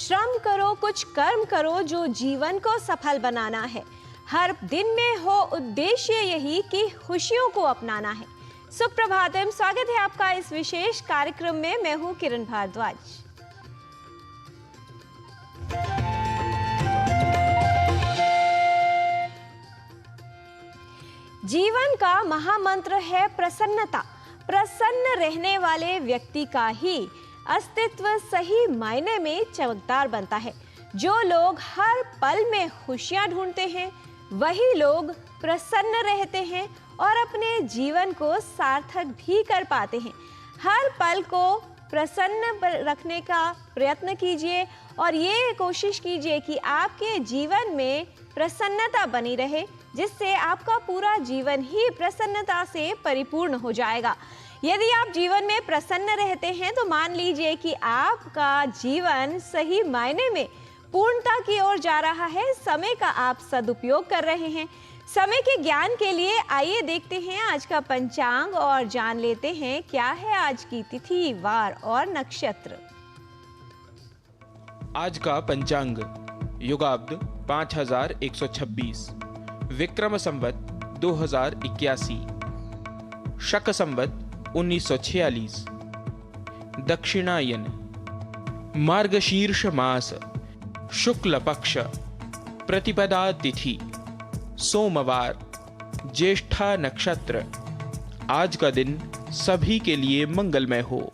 श्रम करो, कुछ कर्म करो जो जीवन को सफल बनाना है। हर दिन में हो उद्देश्य यही कि खुशियों को अपनाना है। सुप्रभातम, स्वागत है आपका इस विशेष कार्यक्रम में। मैं हूं किरण भारद्वाज। जीवन का महामंत्र है प्रसन्नता। प्रसन्न रहने वाले व्यक्ति का ही अस्तित्व सही मायने में चमकदार बनता है। जो लोग हर पल में खुशियां ढूंढते हैं वही लोग प्रसन्न रहते हैं और अपने जीवन को सार्थक भी कर पाते हैं। हर पल को प्रसन्न रखने का प्रयत्न कीजिए और ये कोशिश कीजिए कि आपके जीवन में प्रसन्नता बनी रहे, जिससे आपका पूरा जीवन ही प्रसन्नता से परिपूर्ण हो जाएगा। यदि आप जीवन में प्रसन्न रहते हैं तो मान लीजिए कि आपका जीवन सही मायने में पूर्णता की ओर जा रहा है। समय का आप सदुपयोग कर रहे हैं। समय के ज्ञान के लिए आइए देखते हैं आज का पंचांग और जान लेते हैं क्या है आज की तिथि, वार और नक्षत्र। आज का पंचांग युगाब्द 5126, विक्रम संवत 2081, शक संवत 1946, दक्षिणायन, मार्गशीर्ष मास, शुक्ल पक्ष, प्रतिपदा तिथि, सोमवार, ज्येष्ठा नक्षत्र। आज का दिन सभी के लिए मंगलमय हो।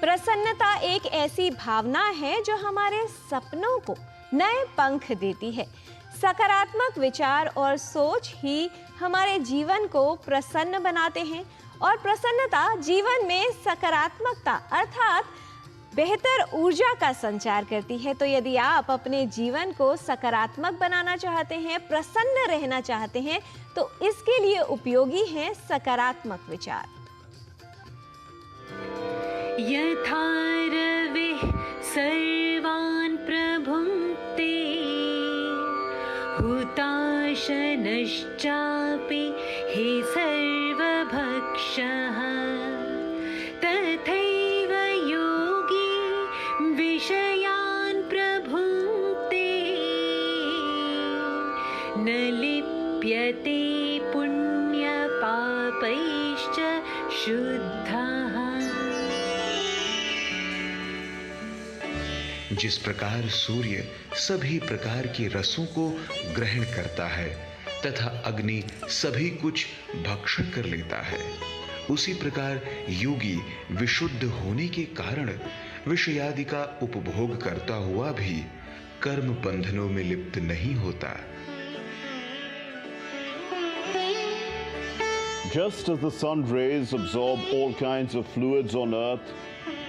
प्रसन्नता एक ऐसी भावना है जो हमारे सपनों को नए पंख देती है। सकारात्मक विचार और सोच ही हमारे जीवन को प्रसन्न बनाते हैं और प्रसन्नता जीवन में सकारात्मकता अर्थात बेहतर ऊर्जा का संचार करती है। तो यदि आप अपने जीवन को सकारात्मक बनाना चाहते हैं, प्रसन्न रहना चाहते हैं, तो इसके लिए उपयोगी हैं सकारात्मक विचार। यथा रविः सर्वान् प्रभुङ्क्ते हुताशनश्चापि हे सर्वभक्षः तथैव योगी विषयान् प्रभुङ्क्ते न लिप्यते पुण्यपापैश्च शुद्धः। जिस प्रकार सूर्य सभी प्रकार की रसों को ग्रहण करता है तथा अग्नि सभी कुछ भक्षण कर लेता है, उसी प्रकार योगी विशुद्ध होने के कारण विषयादि का उपभोग करता हुआ भी कर्म बंधनों में लिप्त नहीं होता। Just as the sun rays absorb all kinds of fluids on earth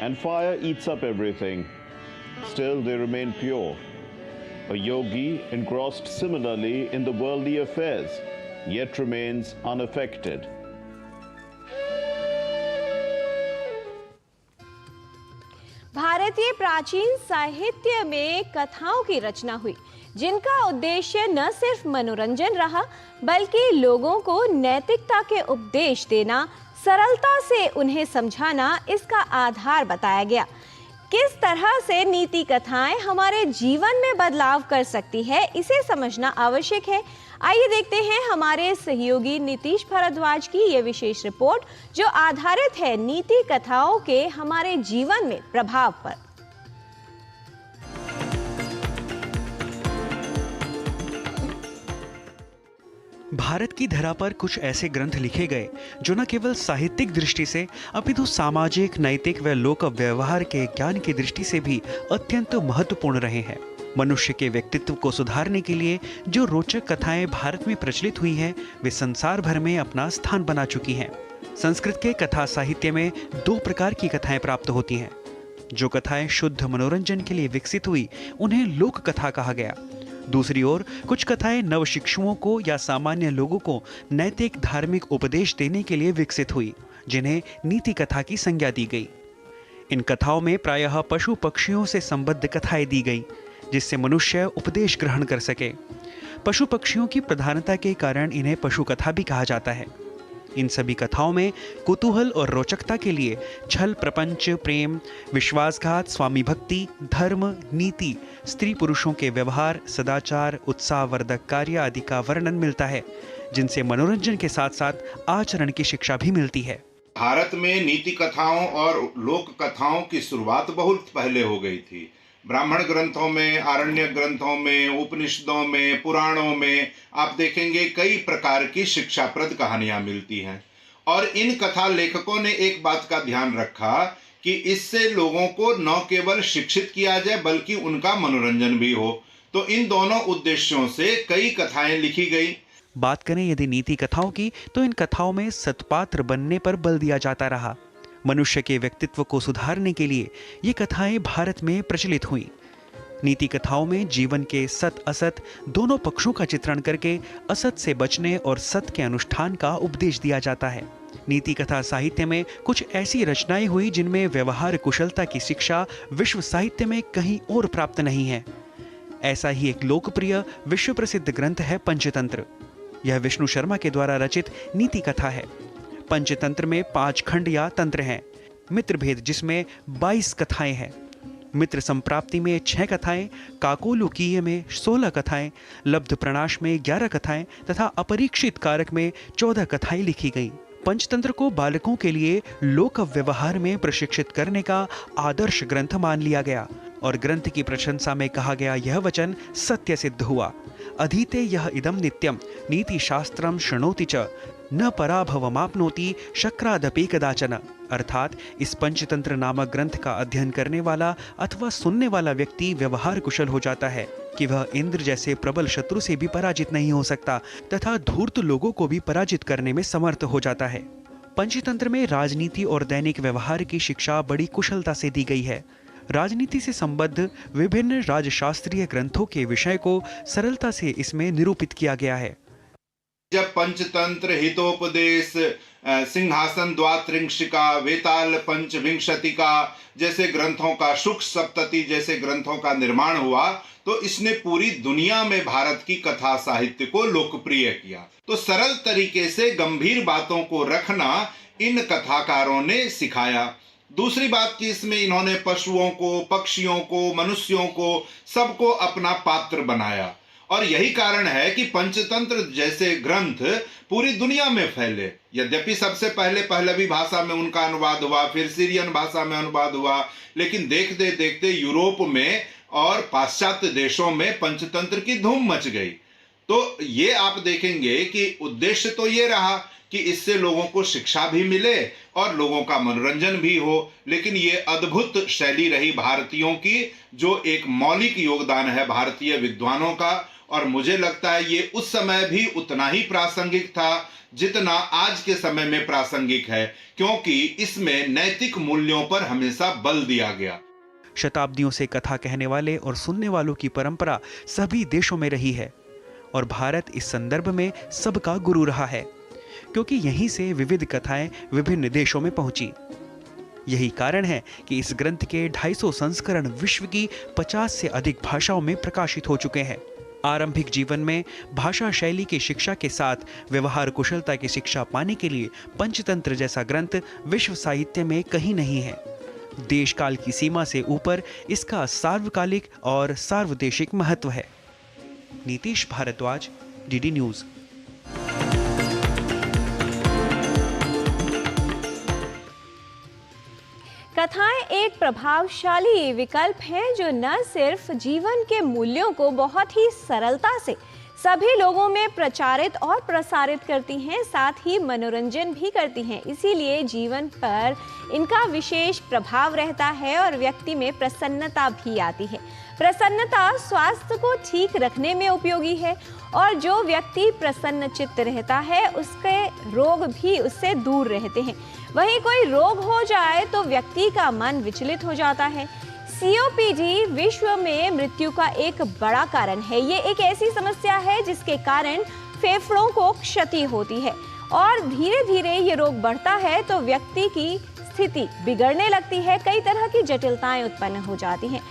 and fire eats up everything, still they remain pure. A yogi engrossed similarly in the worldly affairs, yet remains unaffected. भारतीय प्राचीन साहित्य में कथाओं की रचना हुई जिनका उद्देश्य न सिर्फ मनोरंजन रहा बल्कि लोगों को नैतिकता के उपदेश देना, सरलता से उन्हें समझाना इसका आधार बताया गया। किस तरह से नीति कथाएं हमारे जीवन में बदलाव कर सकती है, इसे समझना आवश्यक है। आइए देखते हैं हमारे सहयोगी नीतीश भारद्वाज की यह विशेष रिपोर्ट जो आधारित है नीति कथाओं के हमारे जीवन में प्रभाव पर। भारत की धरा पर कुछ ऐसे ग्रंथ लिखे गए जो न केवल साहित्यिक दृष्टि से अपितु सामाजिक, नैतिक व लोक व्यवहार के ज्ञान की दृष्टि से भी अत्यंत महत्वपूर्ण रहे हैं। मनुष्य के व्यक्तित्व को सुधारने के लिए जो रोचक कथाएं भारत में प्रचलित हुई हैं, वे संसार भर में अपना स्थान बना चुकी हैं। संस्कृत के कथा साहित्य में दो प्रकार की कथाएं प्राप्त होती हैं। जो कथाएं शुद्ध मनोरंजन के लिए विकसित हुई उन्हें लोक कथा कहा गया। दूसरी ओर कुछ कथाएं नवशिक्षुओं को या सामान्य लोगों को नैतिक धार्मिक उपदेश देने के लिए विकसित हुई, जिन्हें नीति कथा की संज्ञा दी गई। इन कथाओं में प्रायः पशु पक्षियों से संबद्ध कथाएं दी गई जिससे मनुष्य उपदेश ग्रहण कर सके। पशु पक्षियों की प्रधानता के कारण इन्हें पशु कथा भी कहा जाता है। इन सभी कथाओं में कुतूहल और रोचकता के लिए छल, प्रपंच, प्रेम, विश्वासघात, स्वामी भक्ति, धर्म, नीति, स्त्री पुरुषों के व्यवहार, सदाचार, उत्साहवर्धक कार्य आदि का वर्णन मिलता है, जिनसे मनोरंजन के साथ साथ आचरण की शिक्षा भी मिलती है। भारत में नीति कथाओं और लोक कथाओं की शुरुआत बहुत पहले हो गई थी। ब्राह्मण ग्रंथों में, आरण्य ग्रंथों में, उपनिषदों में, पुराणों में आप देखेंगे कई प्रकार की शिक्षाप्रद कहानियां मिलती हैं। और इन कथा लेखकों ने एक बात का ध्यान रखा कि इससे लोगों को न केवल शिक्षित किया जाए बल्कि उनका मनोरंजन भी हो। तो इन दोनों उद्देश्यों से कई कथाएं लिखी गई। बात करें यदि नीति कथाओं की, तो इन कथाओं में सत्पात्र बनने पर बल दिया जाता रहा। मनुष्य के व्यक्तित्व को सुधारने के लिए ये कथाएं भारत में प्रचलित हुई। नीति कथाओं में जीवन के सत असत दोनों पक्षों का चित्रण करके असत से बचने और सत के अनुष्ठान का उपदेश दिया जाता है। नीति कथा साहित्य में कुछ ऐसी रचनाएं हुई जिनमें व्यवहार कुशलता की शिक्षा विश्व साहित्य में कहीं और प्राप्त नहीं है। ऐसा ही एक लोकप्रिय विश्व प्रसिद्ध ग्रंथ है पंचतंत्र। यह विष्णु शर्मा के द्वारा रचित नीति कथा है। पंचतंत्र में 5 खंड या तंत्र हैं। मित्र भेद जिसमें 22 कथाएं हैं, मित्र संप्राप्ति में 6 कथाएं, काकोलुकीय में 16 कथाएं, लब्ध प्रणाश में 11 कथाएं तथा अपरीक्षित कारक में 14 कथाएं लिखी गईं। पंचतंत्र को बालकों के लिए लोक व्यवहार में प्रशिक्षित करने का आदर्श ग्रंथ मान लिया गया और ग्रंथ की प्रशंसा में कहा गया यह वचन सत्य सिद्ध हुआ। अधीते यह इदम नित्यम नीति शास्त्रम शृणोति च न पराभवमाप्नोति शक्रादपि कदाचन। अर्थात इस पंचतंत्र नामक ग्रंथ का अध्ययन करने वाला अथवा सुनने वाला व्यक्ति व्यवहार कुशल हो जाता है कि वह इंद्र जैसे प्रबल शत्रु से भी पराजित नहीं हो सकता तथा धूर्त लोगों को भी पराजित करने में समर्थ हो जाता है। पंचतंत्र में राजनीति और दैनिक व्यवहार की शिक्षा बड़ी कुशलता से दी गई है। राजनीति से संबद्ध विभिन्न राजशास्त्रीय ग्रंथों के विषय को सरलता से इसमें निरूपित किया गया है। जब पंचतंत्र, हितोपदेश, सिंहासन द्वात्रिंशिका, वेताल पंचविंशतिका जैसे ग्रंथों का, शुक सप्तति जैसे ग्रंथों का निर्माण हुआ तो इसने पूरी दुनिया में भारत की कथा साहित्य को लोकप्रिय किया। तो सरल तरीके से गंभीर बातों को रखना इन कथाकारों ने सिखाया। दूसरी बात कि इसमें इन्होंने पशुओं को, पक्षियों को, मनुष्यों को सबको अपना पात्र बनाया और यही कारण है कि पंचतंत्र जैसे ग्रंथ पूरी दुनिया में फैले। यद्यपि सबसे पहले पहलवी भाषा में उनका अनुवाद हुआ, फिर सीरियन भाषा में अनुवाद हुआ, लेकिन देखते देखते यूरोप में और पाश्चात्य देशों में पंचतंत्र की धूम मच गई। तो ये आप देखेंगे कि उद्देश्य तो ये रहा कि इससे लोगों को शिक्षा भी मिले और लोगों का मनोरंजन भी हो, लेकिन ये अद्भुत शैली रही भारतीयों की, जो एक मौलिक योगदान है भारतीय विद्वानों का। और मुझे लगता है ये उस समय भी उतना ही प्रासंगिक था जितना आज के समय में प्रासंगिक है, क्योंकि इसमें नैतिक मूल्यों पर हमेशा बल दिया गया। शताब्दियों से कथा कहने वाले और सुनने वालों की परंपरा सभी देशों में रही है और भारत इस संदर्भ में सबका गुरु रहा है, क्योंकि यहीं से विविध कथाएं विभिन्न देशों में पहुंची। यही कारण है कि इस ग्रंथ के 250 संस्करण विश्व की 50 से अधिक भाषाओं में प्रकाशित हो चुके हैं। आरंभिक जीवन में भाषा शैली की शिक्षा के साथ व्यवहार कुशलता की शिक्षा पाने के लिए पंचतंत्र जैसा ग्रंथ विश्व साहित्य में कहीं नहीं है। देश काल की सीमा से ऊपर इसका सार्वकालिक और सार्वदेशिक महत्व है। Nitish Bharadwaj, DD news. कथाएं एक प्रभावशाली विकल्प है जो न सिर्फ जीवन के मूल्यों को बहुत ही सरलता से सभी लोगों में प्रचारित और प्रसारित करती हैं, साथ ही मनोरंजन भी करती हैं। इसीलिए जीवन पर इनका विशेष प्रभाव रहता है और व्यक्ति में प्रसन्नता भी आती है। प्रसन्नता स्वास्थ्य को ठीक रखने में उपयोगी है और जो व्यक्ति प्रसन्न चित्त रहता है उसके रोग भी उससे दूर रहते हैं। वहीं कोई रोग हो जाए तो व्यक्ति का मन विचलित हो जाता है। सीओपीडी विश्व में मृत्यु का एक बड़ा कारण है। ये एक ऐसी समस्या है जिसके कारण फेफड़ों को क्षति होती है और धीरे धीरे ये रोग बढ़ता है तो व्यक्ति की स्थिति बिगड़ने लगती है, कई तरह की जटिलताएं उत्पन्न हो जाती हैं।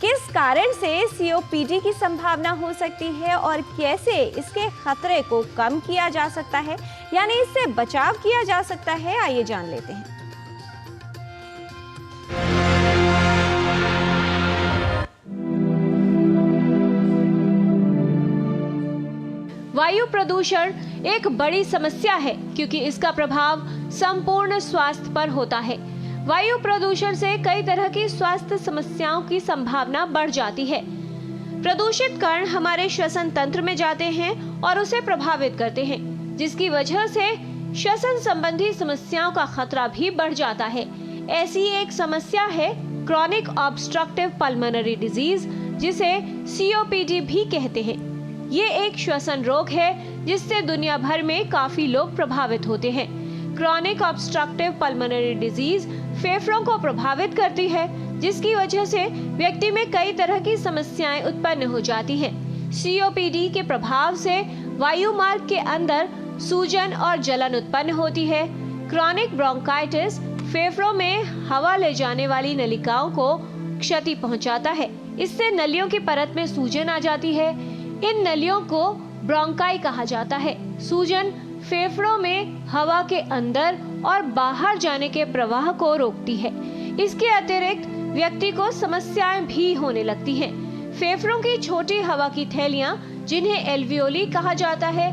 किस कारण से COPD की संभावना हो सकती है और कैसे इसके खतरे को कम किया जा सकता है, यानी इससे बचाव किया जा सकता है, आइए जान लेते हैं। वायु प्रदूषण एक बड़ी समस्या है क्योंकि इसका प्रभाव संपूर्ण स्वास्थ्य पर होता है। वायु प्रदूषण से कई तरह की स्वास्थ्य समस्याओं की संभावना बढ़ जाती है। प्रदूषित कण हमारे श्वसन तंत्र में जाते हैं और उसे प्रभावित करते हैं, जिसकी वजह से श्वसन संबंधी समस्याओं का खतरा भी बढ़ जाता है। ऐसी एक समस्या है क्रॉनिक ऑब्स्ट्रक्टिव पल्मोनरी डिजीज, जिसे COPD भी कहते हैं। ये एक श्वसन रोग है जिससे दुनिया भर में काफी लोग प्रभावित होते हैं। क्रॉनिक ऑब्स्ट्रक्टिव पल्मोनरी डिजीज फेफड़ों को प्रभावित करती है, जिसकी वजह से व्यक्ति में कई तरह की समस्याएं उत्पन्न हो जाती हैं। COPD के प्रभाव से वायु मार्ग के अंदर सूजन और जलन उत्पन्न होती है। क्रॉनिक ब्रोंकाइटिस फेफड़ों में हवा ले जाने वाली नलिकाओं को क्षति पहुंचाता है। इससे नलियों की परत में सूजन आ जाती है। इन नलियों को ब्रोंकाई कहा जाता है। सूजन फेफड़ों में हवा के अंदर और बाहर जाने के प्रवाह को रोकती है। इसके अतिरिक्त व्यक्ति को समस्याएं भी होने लगती हैं। फेफड़ों की छोटी हवा की थैलियां, जिन्हें एल्वियोली कहा जाता है,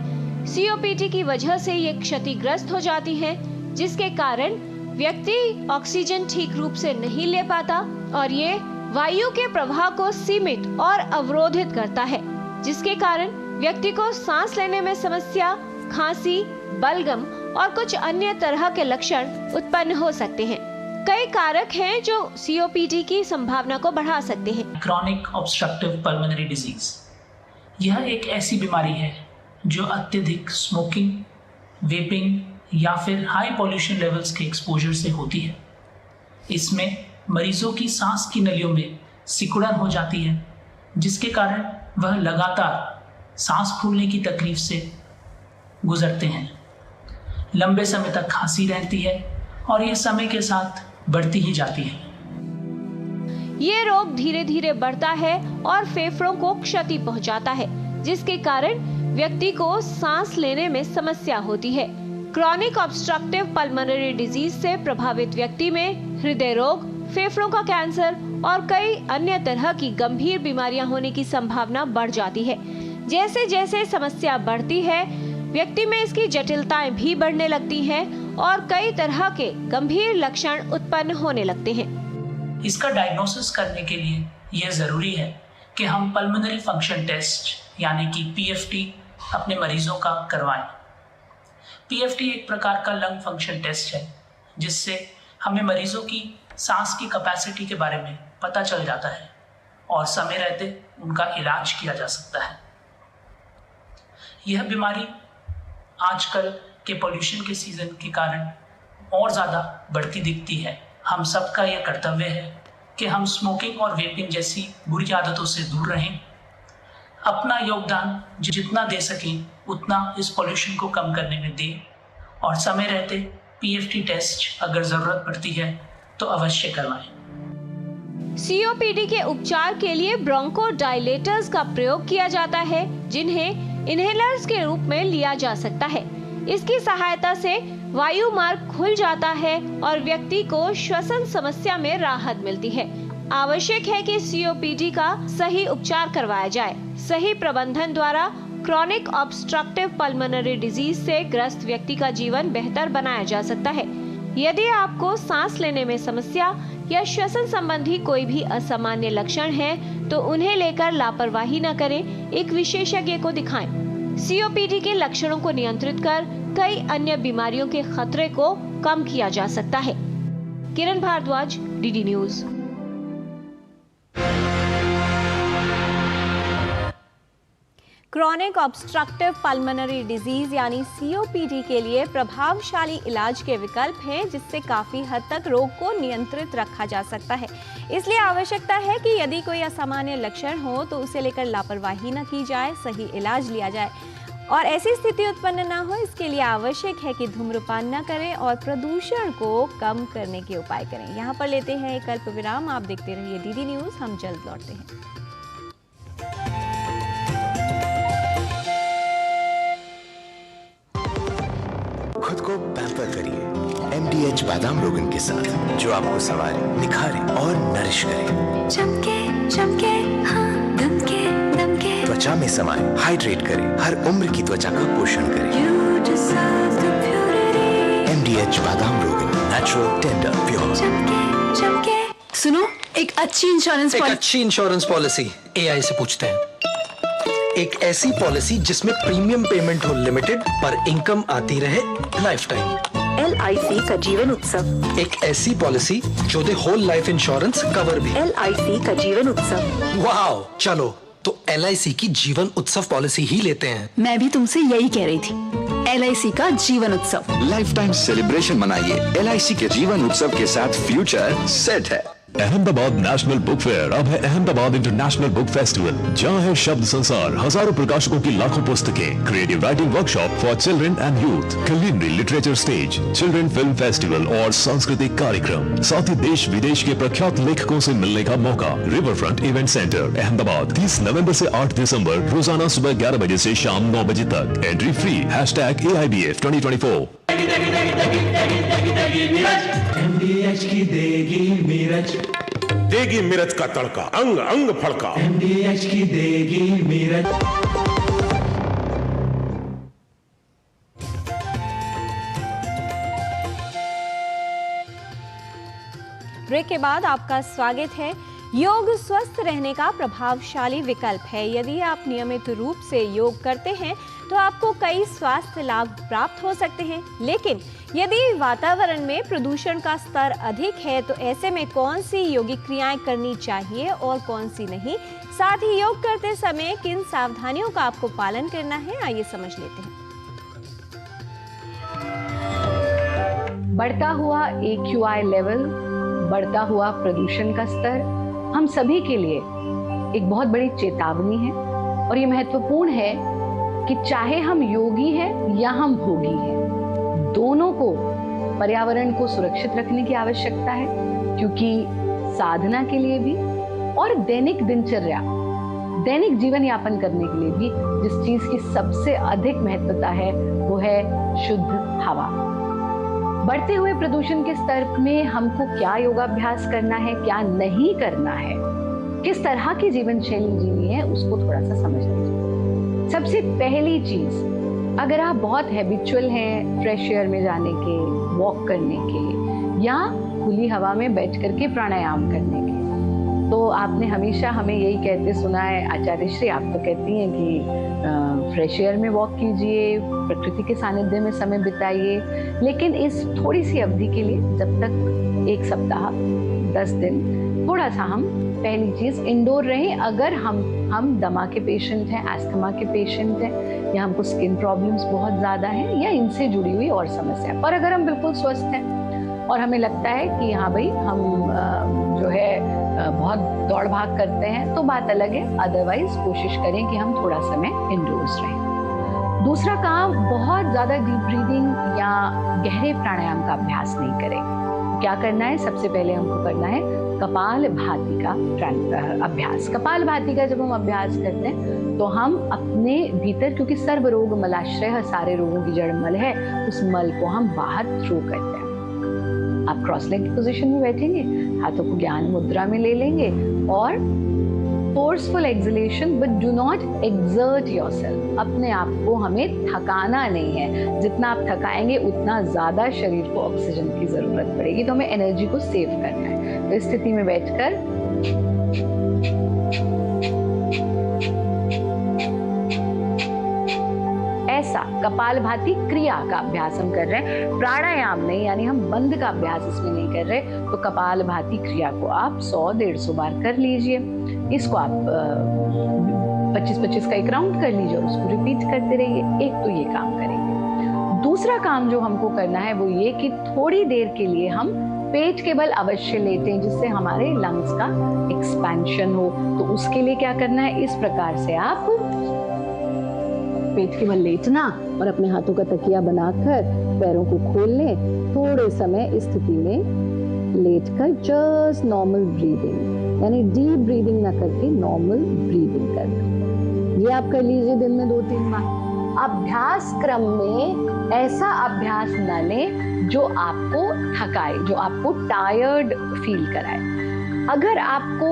COPD की वजह से ये क्षतिग्रस्त हो जाती हैं, जिसके कारण व्यक्ति ऑक्सीजन ठीक रूप से नहीं ले पाता और ये वायु के प्रवाह को सीमित और अवरोधित करता है, जिसके कारण व्यक्ति को सांस लेने में समस्या, खांसी, बलगम और कुछ अन्य तरह के लक्षण उत्पन्न हो सकते हैं। कई कारक हैं जो COPD की संभावना को बढ़ा सकते हैं। क्रॉनिक ऑब्स्ट्रक्टिव पल्मोनरी डिजीज, यह एक ऐसी बीमारी है जो अत्यधिक स्मोकिंग, वेपिंग या फिर हाई पॉल्यूशन लेवल्स के एक्सपोजर से होती है। इसमें मरीजों की सांस की नलियों में सिकुड़न हो जाती है, जिसके कारण वह लगातार सांस फूलने की तकलीफ से गुजरते हैं। लंबे समय तक खांसी रहती है और यह समय के साथ बढ़ती ही जाती है। ये रोग धीरे धीरे बढ़ता है और फेफड़ों को क्षति पहुंचाता है, जिसके कारण व्यक्ति को सांस लेने में समस्या होती है। क्रॉनिक ऑब्स्ट्रक्टिव पल्मोनरी डिजीज से प्रभावित व्यक्ति में हृदय रोग, फेफड़ों का कैंसर और कई अन्य तरह की गंभीर बीमारियां होने की संभावना बढ़ जाती है। जैसे जैसे समस्या बढ़ती है, व्यक्ति में इसकी जटिलताएं भी बढ़ने लगती हैं और कई तरह के गंभीर लक्षण उत्पन्न होने लगते हैं। इसका डायग्नोसिस करने के लिए यह जरूरी है कि हम पल्मोनरी फंक्शन टेस्ट यानी कि PFT अपने मरीजों का करवाएं। PFT एक प्रकार का लंग फंक्शन टेस्ट है, जिससे हमें मरीजों की सांस की कैपेसिटी के बारे में पता चल जाता है और समय रहते उनका इलाज किया जा सकता है। यह बीमारी आजकल के पोल्यूशन के सीजन के कारण और ज़्यादा बढ़ती दिखती है। हम सबका यह कर्तव्य है कि हम स्मोकिंग और वेपिंग जैसी बुरी आदतों से दूर रहें, अपना योगदान जितना दे सकें उतना इस पोल्यूशन को कम करने में दें और समय रहते PFT टेस्ट अगर ज़रूरत पड़ती है तो अवश्य करवाएं। COPD के उपचार के लिए ब्रोंकोडायलेटर्स का प्रयोग किया जाता है, जिन्हें इनहेलर्स के रूप में लिया जा सकता है। इसकी सहायता से वायु मार्ग खुल जाता है और व्यक्ति को श्वसन समस्या में राहत मिलती है। आवश्यक है कि COPD का सही उपचार करवाया जाए। सही प्रबंधन द्वारा क्रॉनिक ऑब्स्ट्रक्टिव पल्मोनरी डिजीज से ग्रस्त व्यक्ति का जीवन बेहतर बनाया जा सकता है। यदि आपको सांस लेने में समस्या या श्वसन संबंधी कोई भी असामान्य लक्षण है, तो उन्हें लेकर लापरवाही न करें, एक विशेषज्ञ को दिखाएं। COPD के लक्षणों को नियंत्रित कर कई अन्य बीमारियों के खतरे को कम किया जा सकता है। Kiran Bhardwaj, DD news. Chronic obstructive pulmonary disease यानी COPD के लिए प्रभावशाली इलाज के विकल्प हैं, जिससे काफ़ी हद तक रोग को नियंत्रित रखा जा सकता है। इसलिए आवश्यकता है कि यदि कोई असामान्य लक्षण हो तो उसे लेकर लापरवाही न की जाए, सही इलाज लिया जाए और ऐसी स्थिति उत्पन्न ना हो, इसके लिए आवश्यक है कि धूम्रपान न करें और प्रदूषण को कम करने के उपाय करें। यहाँ पर लेते हैं एक अल्प विराम। आप देखते रहिए डीडी न्यूज़, हम जल्द लौटते हैं। खुद को पैम्पर करिए MDH बादाम रोगन के साथ, जो आपको संवारे, निखारे और नरिश करे। चमके चमके हाँ, दमके दमके, त्वचा में समाए, हाइड्रेट करे, हर उम्र की त्वचा का पोषण करे। You deserve the purity. MDH बादाम रोगन, नेचुरल, टेंडर, प्योर। चमके चमके। सुनो, एक अच्छी इंश्योरेंस पॉलिसी AI से पूछते हैं। एक ऐसी पॉलिसी जिसमें प्रीमियम पेमेंट हो लिमिटेड पर इनकम आती रहे लाइफ टाइम। LIC का जीवन उत्सव। एक ऐसी पॉलिसी जो दे होल लाइफ इंश्योरेंस कवर भी। LIC का जीवन उत्सव। वाओ, चलो तो LIC की जीवन उत्सव पॉलिसी ही लेते हैं। मैं भी तुमसे यही कह रही थी, LIC का जीवन उत्सव। लाइफ टाइम सेलिब्रेशन मनाइए LIC के जीवन उत्सव के साथ, फ्यूचर सेट है। अहमदाबाद नेशनल बुक फेयर अब है अहमदाबाद इंटरनेशनल बुक फेस्टिवल, जहां है शब्द संसार, हजारों प्रकाशकों की लाखों पुस्तकें, creative writing workshop for children and youth, culinary literature stage, children film festival और सांस्कृतिक कार्यक्रम, साथ ही देश विदेश के प्रख्यात लेखकों से मिलने का मौका। River front event centre Ahmedabad, 30 नवंबर से 8 दिसंबर, रोजाना सुबह 11 बजे से शाम 9 बजे तक। Entry free. #AIBF 2024। MDH की देगी मिर्च, देगी मिर्च का तड़का, अंग अंग फड़का। MDH की देगी मिर्च। ब्रेक के बाद आपका स्वागत है। योग स्वस्थ रहने का प्रभावशाली विकल्प है। यदि आप नियमित रूप से योग करते हैं तो आपको कई स्वास्थ्य लाभ प्राप्त हो सकते हैं। लेकिन यदि वातावरण में प्रदूषण का स्तर अधिक है तो ऐसे में कौन सी योगिक क्रियाएं करनी चाहिए और कौन सी नहीं, साथ ही योग करते समय किन सावधानियों का आपको पालन करना है, आइए समझ लेते हैं। बढ़ता हुआ AQI लेवल, बढ़ता हुआ प्रदूषण का स्तर हम सभी के लिए एक बहुत बड़ी चेतावनी है। और ये महत्वपूर्ण है कि चाहे हम योगी हैं या हम भोगी हैं, दोनों को पर्यावरण को सुरक्षित रखने की आवश्यकता है, क्योंकि साधना के लिए भी और दैनिक दिनचर्या, दैनिक जीवन यापन करने के लिए भी जिस चीज की सबसे अधिक महत्वता है वो है शुद्ध हवा। बढ़ते हुए प्रदूषण के स्तर में हमको क्या योगाभ्यास करना है, क्या नहीं करना है, किस तरह की जीवन शैली जीनी है, उसको थोड़ा सा समझ लीजिए। सबसे पहली चीज, अगर आप बहुत हैबिचुअल हैं फ्रेश एयर में जाने के, वॉक करने के या खुली हवा में बैठ करके प्राणायाम करने के, तो आपने हमेशा हमें यही कहते सुना है, आचार्य श्री आप तो कहती हैं कि फ्रेश एयर में वॉक कीजिए, प्रकृति के सानिध्य में समय बिताइए। लेकिन इस थोड़ी सी अवधि के लिए, जब तक 1 सप्ताह 10 दिन, थोड़ा सा हम पहली चीज इंडोर रहें। अगर हम दमा के पेशेंट हैं, एस्थमा के पेशेंट हैं, या हमको स्किन प्रॉब्लम्स बहुत ज़्यादा हैं या इनसे जुड़ी हुई और समस्या, पर अगर हम बिल्कुल स्वस्थ हैं और हमें लगता है कि हाँ भाई हम जो है बहुत दौड़ भाग करते हैं, तो बात अलग है। अदरवाइज कोशिश करें कि हम थोड़ा समय इंडोर्स रहें। दूसरा काम, बहुत ज़्यादा डीप ब्रीदिंग या गहरे प्राणायाम का अभ्यास नहीं करें। क्या करना है? सबसे पहले हमको करना है कपाल भाती का अभ्यास। कपाल भाती का जब हम अभ्यास करते हैं तो हम अपने भीतर, क्योंकि सर्व रोग मलाश्रय, सारे रोगों की जड़ मल है, उस मल को हम बाहर थ्रो करते हैं। आप क्रॉस लेग की पोजीशन में बैठेंगे, हाथों को ज्ञान मुद्रा में ले लेंगे और forceful acceleration, but do not exert yourself. अपने आप को हमें थकाना नहीं है। जितना आप थकाएंगे उतना ज्यादा शरीर को ऑक्सीजन की जरूरत पड़ेगी, तो हमें एनर्जी को सेव करना है। तो इस स्थिति में बैठकर ऐसा कपालभाति क्रिया का अभ्यास हम कर रहे हैं, प्राणायाम नहीं, यानी हम बंद का अभ्यास इसमें नहीं कर रहे। तो कपालभाति क्रिया को आप 100-150 बार कर लीजिए। इसको आप 25-25 का एक राउंड कर लीजिए और उसको रिपीट करते रहिए। एक तो ये काम करेंगे। दूसरा काम जो हमको करना है वो ये कि थोड़ी देर के लिए हम पेट के बल अवश्य लेटें, जिससे हमारे लंग्स का एक्सपेंशन हो। तो उसके लिए क्या करना है, इस प्रकार से आप पेट के बल लेटना और अपने हाथों का तकिया बनाकर पैरों को खोल लें। थोड़े समय इस स्थिति में लेटकर जस्ट नॉर्मल ब्रीदिंग, यानी डीप ब्रीदिंग ना करके नॉर्मल ब्रीदिंग करना। ये आप कर लीजिए दिन में 2-3 बार। अभ्यास क्रम में ऐसा अभ्यास न लें जो आपको थकाए, जो आपको टायर्ड फील कराए। अगर आपको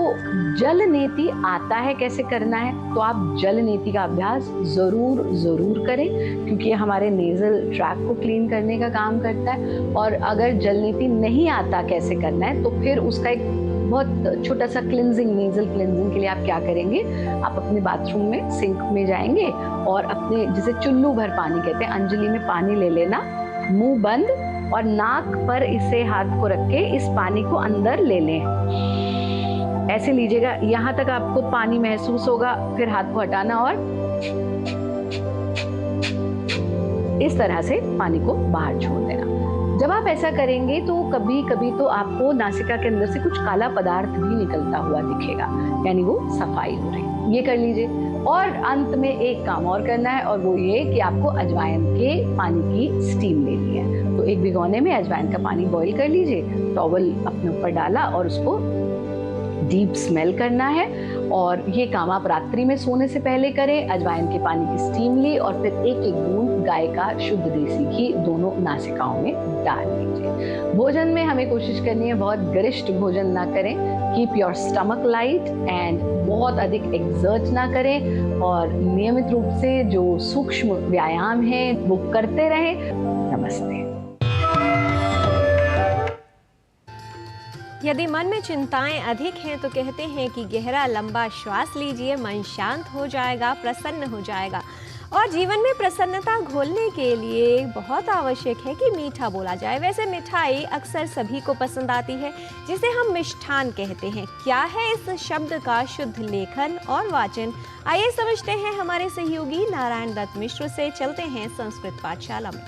जल नीति आता है कैसे करना है, तो आप जल नीति का अभ्यास जरूर करें, क्योंकि ये हमारे नेजल ट्रैक को क्लीन करने का काम करता है। और अगर जल नीति नहीं आता कैसे करना है, तो फिर उसका एक बहुत छोटा सा क्लिनजिंग, नेजल क्लिनजिंग के लिए आप क्या करेंगे, आप अपने बाथरूम में सिंक में जाएंगे और अपने जिसे चुल्लू भर पानी कहते हैं, अंजलि में पानी ले लेना, मुंह बंद और नाक पर इसे हाथ को रख के इस पानी को अंदर ले लें। ऐसे लीजिएगा, यहां तक आपको पानी महसूस होगा, फिर हाथ को हटाना और इस तरह से पानी को बाहर छोड़ देना। जब आप ऐसा करेंगे तो कभी कभी तो आपको नासिका के अंदर से कुछ काला पदार्थ भी निकलता हुआ दिखेगा, यानी वो सफाई हो रही। ये कर लीजिए। और अंत में एक काम और करना है, और वो ये कि आपको अजवाइन के पानी की स्टीम लेनी है। तो एक भिगोने में अजवाइन का पानी बॉईल कर लीजिए, टॉवल अपने ऊपर डाला और उसको डीप स्मेल करना है। और ये काम आप रात्रि में सोने से पहले करें। अजवाइन के पानी की स्टीम ली और फिर 1-1 बूंद गाय का शुद्ध देसी घी दोनों नासिकाओं में डाल लीजिए। भोजन में हमें कोशिश करनी है बहुत गरिष्ठ भोजन ना करें, keep your stomach light and बहुत अधिक एक्सर्ट ना करें, और नियमित रूप से जो सूक्ष्म व्यायाम है वो करते रहें। नमस्ते। यदि मन में चिंताएं अधिक हैं तो कहते हैं कि गहरा लंबा श्वास लीजिए, मन शांत हो जाएगा, प्रसन्न हो जाएगा। और जीवन में प्रसन्नता घोलने के लिए बहुत आवश्यक है कि मीठा बोला जाए। वैसे मिठाई अक्सर सभी को पसंद आती है, जिसे हम मिष्ठान कहते हैं। क्या है इस शब्द का शुद्ध लेखन और वाचन, आइए समझते हैं हमारे सहयोगी नारायण दत्त मिश्र से। चलते हैं संस्कृत पाठशाला में।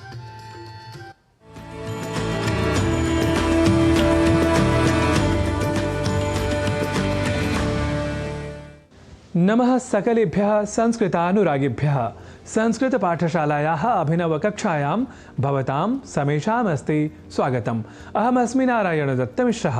नमः सकलेभ्यः संस्कृतानुरागिभ्यः। संस्कृत पाठशालायाः अभिनवकक्षायां भवतां समेषामस्ति स्वागतम्। अहमस्मि नारायण दत्तमिश्रः।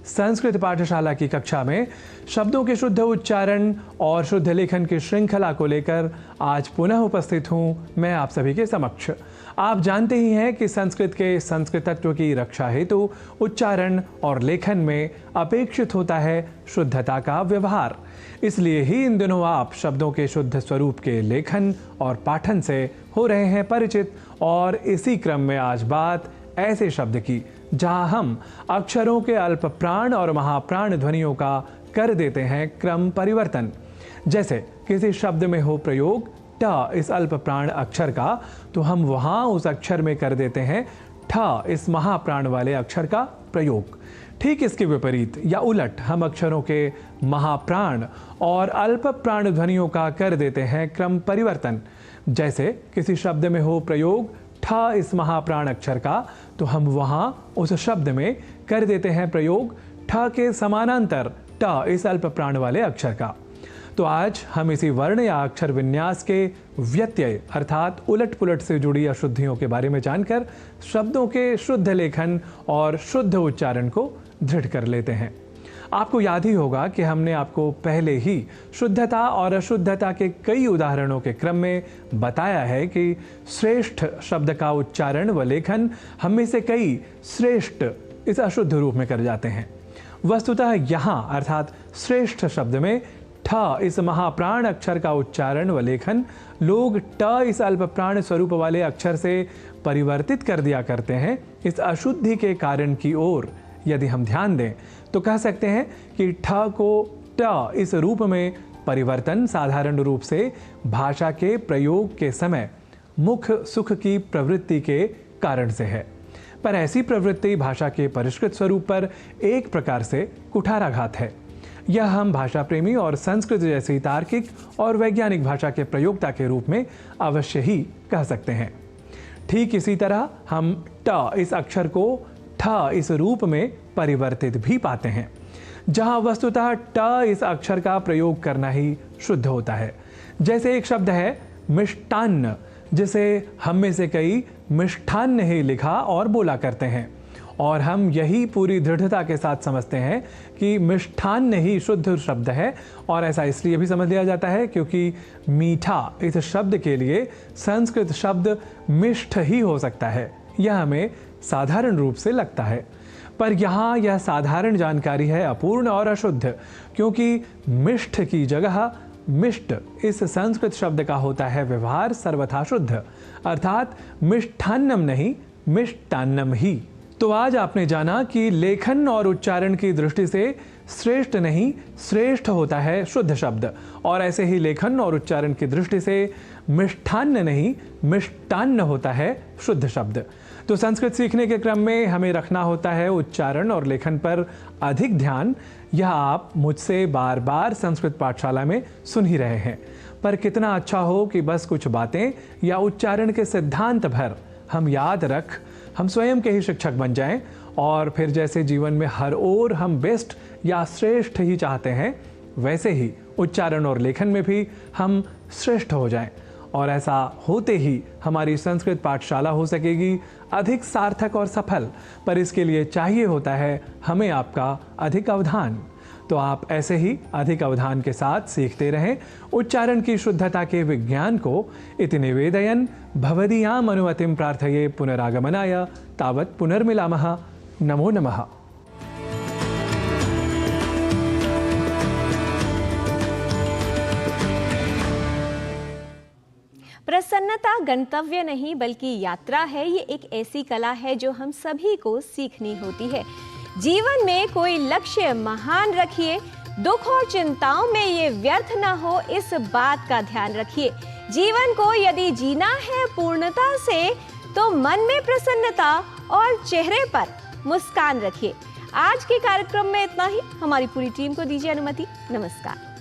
संस्कृत पाठशाला की कक्षा में शब्दों के शुद्ध उच्चारण और शुद्ध लेखन की श्रृंखला को लेकर आज पुनः उपस्थित हूँ मैं आप सभी के समक्ष। आप जानते ही हैं कि संस्कृत के संस्कृतत्व की रक्षा हेतु उच्चारण और लेखन में अपेक्षित होता है शुद्धता का व्यवहार। इसलिए ही इन दिनों आप शब्दों के शुद्ध स्वरूप के लेखन और पाठन से हो रहे हैं परिचित। और इसी क्रम में आज बात ऐसे शब्द की जहां हम अक्षरों के अल्प प्राण और महाप्राण ध्वनियों का कर देते हैं क्रम परिवर्तन। जैसे किसी शब्द में हो प्रयोग ट इस अल्प प्राण अक्षर का, तो हम वहां उस अक्षर में कर देते हैं ठ इस महाप्राण वाले अक्षर का प्रयोग। ठीक इसके विपरीत या उलट हम अक्षरों के महाप्राण और अल्प प्राण ध्वनियों का कर देते हैं क्रम परिवर्तन। जैसे किसी शब्द में हो प्रयोग ठ इस महाप्राण अक्षर का, तो हम वहां उस शब्द में कर देते हैं प्रयोग ठ के समानांतर ट इस अल्प प्राण वाले अक्षर का। तो आज हम इसी वर्ण या अक्षर विन्यास के व्यत्यय अर्थात उलट पुलट से जुड़ी अशुद्धियों के बारे में जानकर शब्दों के शुद्ध लेखन और शुद्ध उच्चारण को दृढ़ कर लेते हैं। आपको याद ही होगा कि हमने आपको पहले ही शुद्धता और अशुद्धता के कई उदाहरणों के क्रम में बताया है कि श्रेष्ठ शब्द का उच्चारण व लेखन हम में से कई श्रेष्ठ इस अशुद्ध रूप में कर जाते हैं। वस्तुतः यहाँ अर्थात श्रेष्ठ शब्द में ठ इस महाप्राण अक्षर का उच्चारण व लेखन लोग ट इस अल्प प्राण स्वरूप वाले अक्षर से परिवर्तित कर दिया करते हैं। इस अशुद्धि के कारण की ओर यदि हम ध्यान दें तो कह सकते हैं कि ठ को ट इस रूप में परिवर्तन साधारण रूप से भाषा के प्रयोग के समय मुख सुख की प्रवृत्ति के कारण से है। पर ऐसी प्रवृत्ति भाषा के परिष्कृत स्वरूप पर एक प्रकार से कुठाराघात है। यह हम भाषा प्रेमी और संस्कृत जैसी तार्किक और वैज्ञानिक भाषा के प्रयोक्ता के रूप में अवश्य ही कह सकते हैं। ठीक इसी तरह हम ट इस अक्षर को ठ इस रूप में परिवर्तित भी पाते हैं, जहां वस्तुतः ट इस अक्षर का प्रयोग करना ही शुद्ध होता है। जैसे एक शब्द है मिष्टान्न, जिसे हम में से कई मिष्ठान्न ही लिखा और बोला करते हैं, और हम यही पूरी दृढ़ता के साथ समझते हैं कि मिष्ठान्न ही शुद्ध शब्द है। और ऐसा इसलिए भी समझ लिया जाता है क्योंकि मीठा इस शब्द के लिए संस्कृत शब्द मिष्ठ ही हो सकता है। यह हमें साधारण रूप से लगता है, पर यहाँ यह साधारण जानकारी है अपूर्ण और अशुद्ध, क्योंकि मिष्ठ की जगह मिष्ट इस संस्कृत शब्द का होता है व्यवहार सर्वथा शुद्ध, अर्थात मिष्ठान्नम नहीं मिष्टान्नम ही। तो आज आपने जाना कि लेखन और उच्चारण की दृष्टि से श्रेष्ठ नहीं श्रेष्ठ होता है शुद्ध शब्द, और ऐसे ही लेखन और उच्चारण की दृष्टि से मिष्ठान्न नहीं मिष्टान्न होता है शुद्ध शब्द। तो संस्कृत सीखने के क्रम में हमें रखना होता है उच्चारण और लेखन पर अधिक ध्यान। यह आप मुझसे बार बार संस्कृत पाठशाला में सुन ही रहे हैं, पर कितना अच्छा हो कि बस कुछ बातें या उच्चारण के सिद्धांत भर हम याद रख हम स्वयं के ही शिक्षक बन जाएं, और फिर जैसे जीवन में हर ओर हम बेस्ट या श्रेष्ठ ही चाहते हैं, वैसे ही उच्चारण और लेखन में भी हम श्रेष्ठ हो जाएं। और ऐसा होते ही हमारी संस्कृत पाठशाला हो सकेगी अधिक सार्थक और सफल। पर इसके लिए चाहिए होता है हमें आपका अधिक अवधान। तो आप ऐसे ही अधिक अवधान के साथ सीखते रहें उच्चारण की शुद्धता के विज्ञान को। इति निवेदयन् भवदीयाम् अनुमतिं प्रार्थये पुनरागमनाय। तावत् पुनर्मिलामः। नमो नमः। प्रसन्नता गंतव्य नहीं बल्कि यात्रा है। ये एक ऐसी कला है जो हम सभी को सीखनी होती है। जीवन में कोई लक्ष्य महान रखिए, दुख और चिंताओं में ये व्यर्थ ना हो, इस बात का ध्यान रखिए। जीवन को यदि जीना है पूर्णता से तो मन में प्रसन्नता और चेहरे पर मुस्कान रखिए। आज के कार्यक्रम में इतना ही। हमारी पूरी टीम को दीजिए अनुमति। नमस्कार।